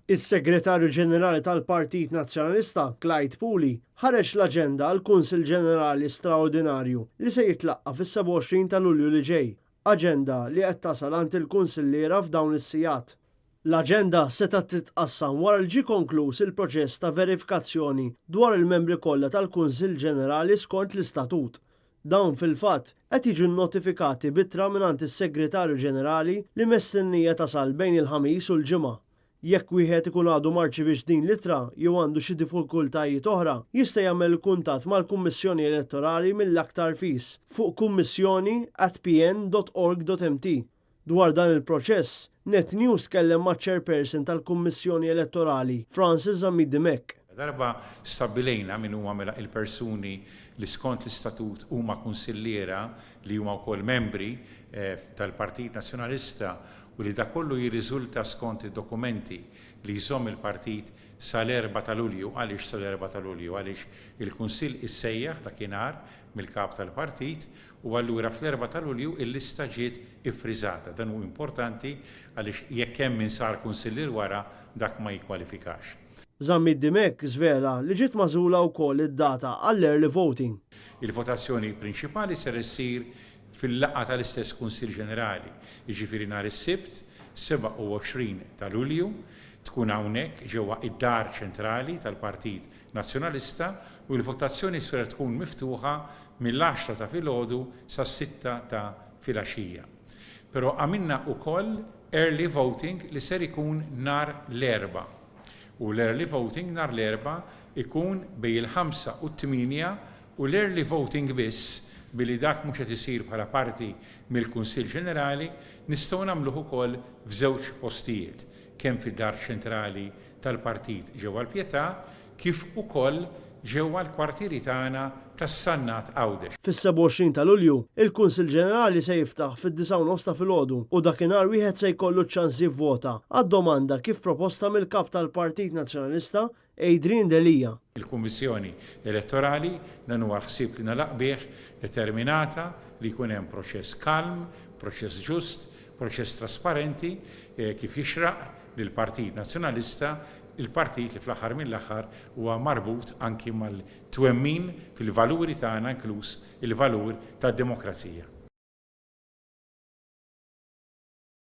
Is-Segretarju Ġenerali tal-Partit Nazzjonalista, Clyde Pooley, ħareġ l-aġenda għal Kunsill Ġenerali Straordinarju li se jitlaqqa fis-27 ta' Lulju li ġej, aġenda li qed tasal għand il-Kunsilliera f'dawn is-sigħat. L-aġenda seta' titqassam wara li ġie konkluż il-proċess ta' verifikazzjoni dwar il-membri kollha tal-Kunsill Ġenerali skont l-Istatut. Dawn fil-fatt qed jiġu notifikati bittra mingħand is-Segretarju Ġenerali li mistennija tasal bejn il-ħamis u l-ġimgħa. Jekk wieħed ikun għadu ma rċivix din l-ittra jew għandu xi diffikultajiet oħra, jista' jagħmel kuntatt mal-Kummissjoni Elettorali mill-aktar fis fuq kummissjoni@pn.org.mt. Dwar dan il-proċess, Net News kellem maċ-Chairperson tal-Kummissjoni Elettorali, Francis Zammid Dimek. Darba stabbilejna min huma il-persuni li skont l-istatut huma kunsilliera li huma wkoll membri tal-Partit Nazzjonalista u li da kollu jirriżulta skont id-dokumenti li jżomm il-partit sal-4 ta' Lulju. Għaliex sal-4 ta' Lulju? Għaliex il-Kunsill issejjaħ dakinhar mill-kap tal-partit u allura fl-4 ta' Lulju il-lista ġiet iffriżata. Dan hu importanti għaliex jekk hemm min sar kunsillier wara dak ma jikkwalifikax. Zammid Dimek żvela li ġiet magħżula wkoll id-data għall-early voting. Il-votazzjoni prinċipali ser issir fil-laqgħa tal-istess Kunsill Ġenerali, jiġifieri nhar is-Sibt 27 ta' Lulju, tkun hawnhekk ġewwa id-Dar Ċentrali tal-Partit Nazzjonalista u l-votazzjoni ser tkun miftuħa mill-10 ta' filgħodu sas-6 ta' filgħaxija. Però għamilna wkoll early voting li ser ikun nhar l-erba'. U l-early voting nhar l-erba' ikun bejn il-5 u t-8 u l-early voting biss billi dak mhux qed isir bħala parti mill-Kunsill Ġenerali nistgħu nagħmluh ukoll f'żewġ postijiet, kemm fid-Dar Ċentrali tal-Partit ġewwa l-Pjetà kif ukoll ġewwa l-kwartieri tagħna tas-Sannat Għawdex. Fis-27 ta' Lulju, il-Kunsill Ġenerali se jiftaħ fid-9 ta' filgħodu u dakinhar wieħed se jkollu ċans jivvota għad-domanda kif proposta mill-kap tal-Partit Nazzjonalista Adrian Delija. Il-Kummissjoni Elettorali dan huwa ħsieb li nagħlaq bih determinata li jkun hemm proċess kalm, proċess ġust, proċess trasparenti kif jixraq lill-Partit Nazzjonalista, il-partit li fl-aħħar mill-aħħar huwa marbut anki mal-twemmin fil-valuri tagħna inkluż il-valur tad-demokrazija.